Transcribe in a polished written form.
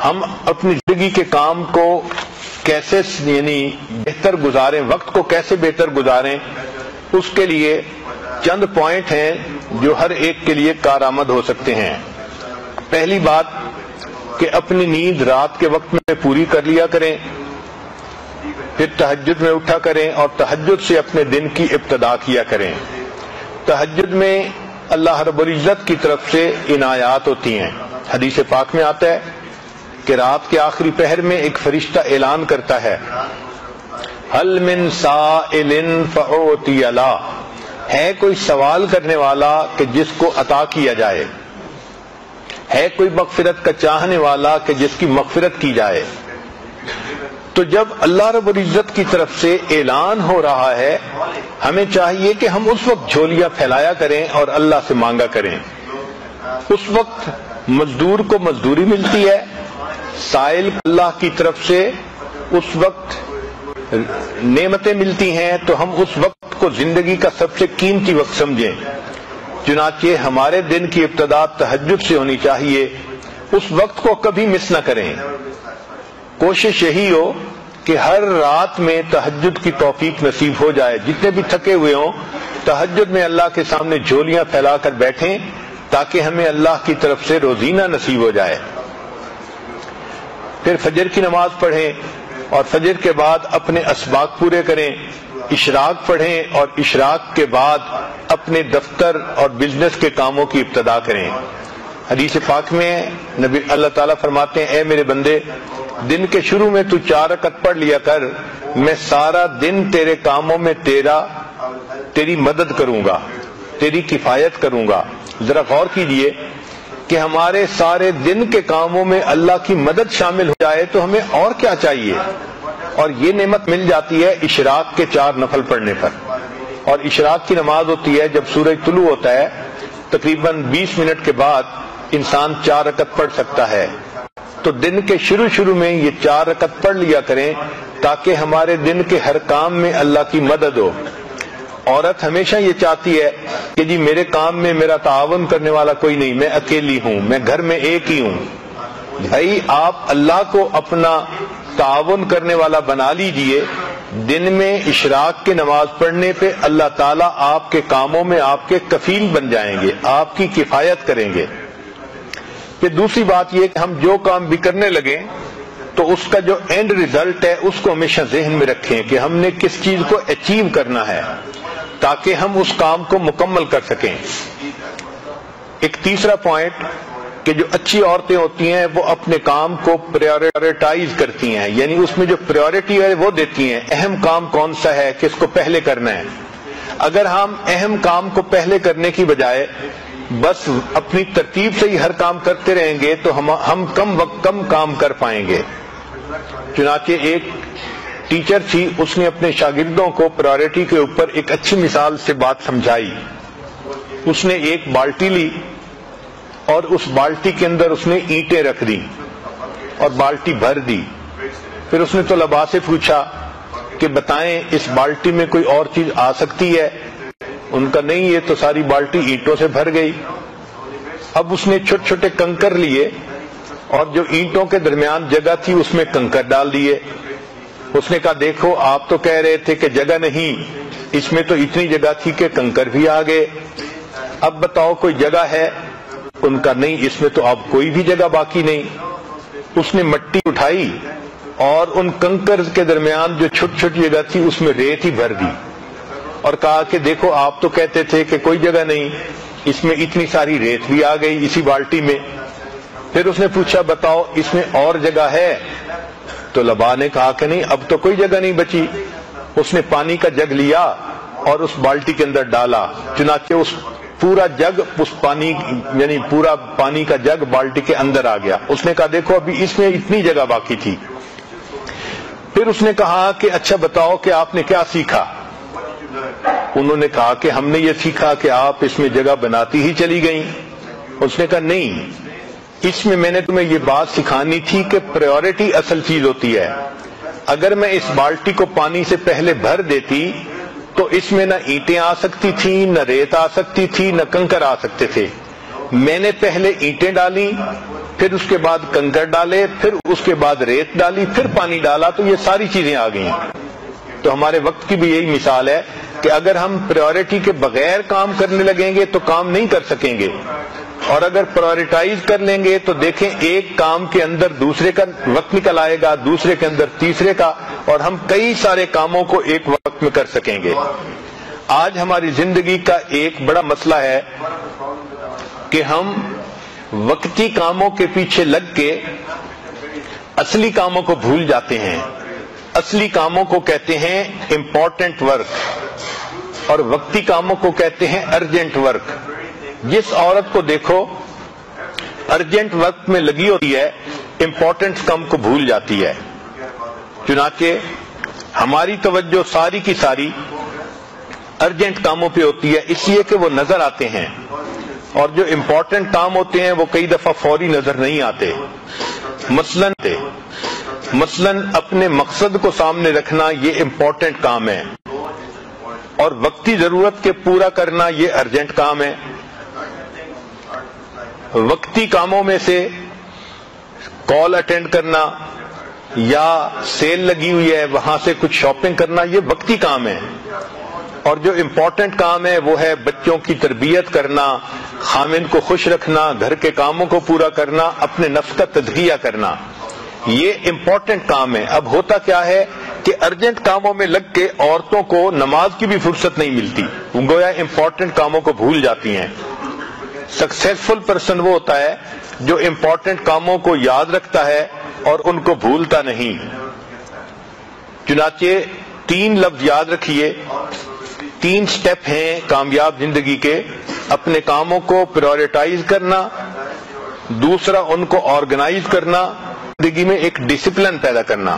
ہم اپنی زندگی کے کام کو کیسے بہتر گزاریں، وقت کو کیسے بہتر گزاریں، اس کے لیے چند پوائنٹ ہیں جو ہر ایک کے لیے کارآمد ہو سکتے ہیں۔ پہلی بات کہ اپنی نیند رات کے وقت میں پوری کر لیا کریں، پھر تہجد میں اٹھا کریں اور تہجد سے اپنے دن کی ابتدا کیا کریں۔ تہجد میں اللہ رب العزت کی طرف سے عنایات ہوتی ہیں۔ حدیث پاک میں آتا ہے کہ رات کے آخری پہر میں ایک فرشتہ اعلان کرتا ہے، هل من سائل فأعطی له، ہے کوئی سوال کرنے والا کہ جس کو عطا کیا جائے، ہے کوئی مغفرت کا چاہنے والا کہ جس کی مغفرت کی جائے۔ تو جب اللہ رب العزت کی طرف سے اعلان ہو رہا ہے، ہمیں چاہیے کہ ہم اس وقت جھولیاں پھیلایا کریں اور اللہ سے مانگا کریں۔ اس وقت مزدور کو مزدوری ملتی ہے، سائل اللہ کی طرف سے اس وقت نعمتیں ملتی ہیں، تو ہم اس وقت کو زندگی کا سب سے قیمتی وقت سمجھیں۔ چنانچہ ہمارے دن کی ابتدا تہجد سے ہونی چاہیے، اس وقت کو کبھی مس نہ کریں۔ کوشش یہی ہو کہ ہر رات میں تہجد کی توفیق نصیب ہو جائے، جتنے بھی تھکے ہوئے ہوں تہجد میں اللہ کے سامنے جھولیاں پھیلا کر بیٹھیں تاکہ ہمیں اللہ کی طرف سے روزینہ نصیب ہو جائے۔ پھر فجر کی نماز پڑھیں اور فجر کے بعد اپنے اسباق پورے کریں، اشراق پڑھیں اور اشراق کے بعد اپنے دفتر اور بزنس کے کاموں کی ابتدا کریں۔ حدیث پاک میں نبی اللہ تعالیٰ فرماتے ہیں، اے میرے بندے، دن کے شروع میں تو 4 رکعت پڑھ لیا کر، میں سارا دن تیرے کاموں میں تیری مدد کروں گا، تیری کفایت کروں گا۔ ذرا غور کیجئے کہ ہمارے سارے دن کے کاموں میں اللہ کی مدد شامل ہو جائے تو ہمیں اور کیا چاہیے؟ اور یہ نعمت مل جاتی ہے اشراق کے 4 نفل پڑھنے پر۔ اور اشراق کی نماز ہوتی ہے جب سورج طلوع ہوتا ہے، تقریباً 20 منٹ کے بعد انسان 4 رکعت پڑھ سکتا ہے۔ تو دن کے شروع میں یہ 4 رکعت پڑھ لیا کریں تاکہ ہمارے دن کے ہر کام میں اللہ کی مدد ہو۔ عورت ہمیشہ یہ چاہتی ہے کہ جی میرے کام میں میرا تعاون کرنے والا کوئی نہیں، میں اکیلی ہوں، میں گھر میں ایک ہی ہوں۔ بھائی آپ اللہ کو اپنا تعاون کرنے والا بنا لیجئے، دن میں اشراق کی نماز پڑھنے پہ اللہ تعالیٰ آپ کے کاموں میں آپ کے کفیل بن جائیں گے، آپ کی کفایت کریں گے۔ پھر دوسری بات یہ کہ ہم جو کام بھی کرنے لگیں تو اس کا جو اینڈ ریزلٹ ہے اس کو ہمیشہ ذہن میں رکھیں کہ ہم نے کس چیز کو اچیو کرنا ہے تاکہ ہم اس کام کو مکمل کر سکیں۔ ایک تیسرا پوائنٹ کہ جو اچھی عورتیں ہوتی ہیں وہ اپنے کام کو پریورٹائز کرتی ہیں، یعنی اس میں جو پریورٹی ہے وہ دیتی ہیں، اہم کام کون سا ہے، کس کو پہلے کرنا ہے۔ اگر ہم اہم کام کو پہلے کرنے کی بجائے بس اپنی ترتیب سے ہی ہر کام کرتے رہیں گے تو ہم کم کام کر پائیں گے۔ چنانچہ ایک ٹیچر تھی، اس نے اپنے شاگردوں کو پرائورٹی کے اوپر ایک اچھی مثال سے بات سمجھائی۔ اس نے ایک بالٹی لی اور اس بالٹی کے اندر اس نے اینٹیں رکھ دی اور بالٹی بھر دی۔ پھر اس نے طلباء سے پوچھا کہ بتائیں اس بالٹی میں کوئی اور چیز آ سکتی ہے؟ ان کا نہیں، یہ تو ساری بالٹی اینٹوں سے بھر گئی۔ اب اس نے چھوٹے چھوٹے کنکر لیے اور جو اینٹوں کے درمیان جگہ تھی اس میں کنکر ڈال دیے۔ اس نے کہا دیکھو آپ تو کہہ رہے تھے کہ جگہ نہیں، اس میں تو اتنی جگہ تھی کہ کنکر بھی آ گئے، اب بتاؤ کوئی جگہ ہے؟ ان کا نہیں، اس میں تو اب کوئی بھی جگہ باقی نہیں۔ اس نے مٹی اٹھائی اور ان کنکر کے درمیان جو چھوٹی چھوٹی جگہ تھی اس میں ریت ہی بھر دی اور کہا کہ دیکھو آپ تو کہتے تھے کہ کوئی جگہ نہیں، اس میں اتنی ساری ریت بھی آ گئی اسی بالٹی میں۔ پھر اس نے پوچھا بتاؤ اس میں اور جگہ ہے؟ تو طلباء نے کہا کہ نہیں، اب تو کوئی جگہ نہیں بچی۔ اس نے پانی کا جگ لیا اور اس بالٹی کے اندر ڈالا، چنانچہ اس پورا جگ یعنی پورا پانی کا جگ بالٹی کے اندر آ گیا۔ اس نے کہا دیکھو ابھی اس میں اتنی جگہ باقی تھی۔ پھر اس نے کہا کہ اچھا بتاؤ کہ آپ نے کیا سیکھا؟ انہوں نے کہا کہ ہم نے یہ سیکھا کہ آپ اس میں جگہ بناتی ہی چلی گئیں۔ اس نے کہا نہیں، اس میں نے تمہیں یہ بات سکھانی تھی کہ پریورٹی اصل چیز ہوتی ہے۔ اگر میں اس بالٹی کو پانی سے پہلے بھر دیتی تو اس میں نہ اینٹیں آ سکتی تھیں، نہ ریت آ سکتی تھی، نہ کنکر آ سکتے تھے۔ میں نے پہلے اینٹیں ڈالی پھر اس کے بعد کنکر ڈالے، پھر اس کے بعد ریت ڈالی، پھر پانی ڈالا، تو یہ ساری چیزیں آ گئی ہیں۔ تو ہمارے وقت کی بھی یہی مثال ہے کہ اگر ہم پریورٹی کے بغیر کام کرنے لگیں گے تو کام نہیں کر سکیں گے، اور اگر پرائورٹائز کر لیں گے تو دیکھیں ایک کام کے اندر دوسرے کا وقت نکل آئے گا، دوسرے کے اندر تیسرے کا، اور ہم کئی سارے کاموں کو ایک وقت میں کر سکیں گے۔ آج ہماری زندگی کا ایک بڑا مسئلہ ہے کہ ہم وقتی کاموں کے پیچھے لگ کے اصلی کاموں کو بھول جاتے ہیں۔ اصلی کاموں کو کہتے ہیں امپورٹنٹ ورک، اور وقتی کاموں کو کہتے ہیں ارجنٹ ورک۔ جس عورت کو دیکھو ارجنٹ ورک میں لگی ہوتی ہے، امپورٹنٹ کام کو بھول جاتی ہے۔ چنانچہ ہماری توجہ ساری کی ساری ارجنٹ کاموں پہ ہوتی ہے، اس لیے کہ وہ نظر آتے ہیں، اور جو امپورٹنٹ کام ہوتے ہیں وہ کئی دفعہ فوری نظر نہیں آتے۔ مثلاً اپنے مقصد کو سامنے رکھنا یہ امپورٹنٹ کام ہے، اور وقتی ضرورت کے پورا کرنا یہ ارجنٹ کام ہے۔ وقتی کاموں میں سے کال اٹینڈ کرنا یا سیل لگی ہوئی ہے وہاں سے کچھ شاپنگ کرنا یہ وقتی کام ہے، اور جو امپورٹنٹ کام ہے وہ ہے بچوں کی تربیت کرنا، خامند کو خوش رکھنا، گھر کے کاموں کو پورا کرنا، اپنے نفس کا تزکیہ کرنا، یہ امپورٹنٹ کام ہے۔ اب ہوتا کیا ہے کہ ارجنٹ کاموں میں لگ کے عورتوں کو نماز کی بھی فرصت نہیں ملتی، گویا امپورٹنٹ کاموں کو بھول جاتی ہیں۔ سکسیسفل پرسن وہ ہوتا ہے جو امپورٹنٹ کاموں کو یاد رکھتا ہے اور ان کو بھولتا نہیں۔ چنانچہ 3 لفظ یاد رکھیے، 3 سٹیپ ہیں کامیاب زندگی کے: اپنے کاموں کو پریورٹائز کرنا، دوسرا ان کو آرگنائز کرنا، زندگی میں ایک ڈسپلن پیدا کرنا۔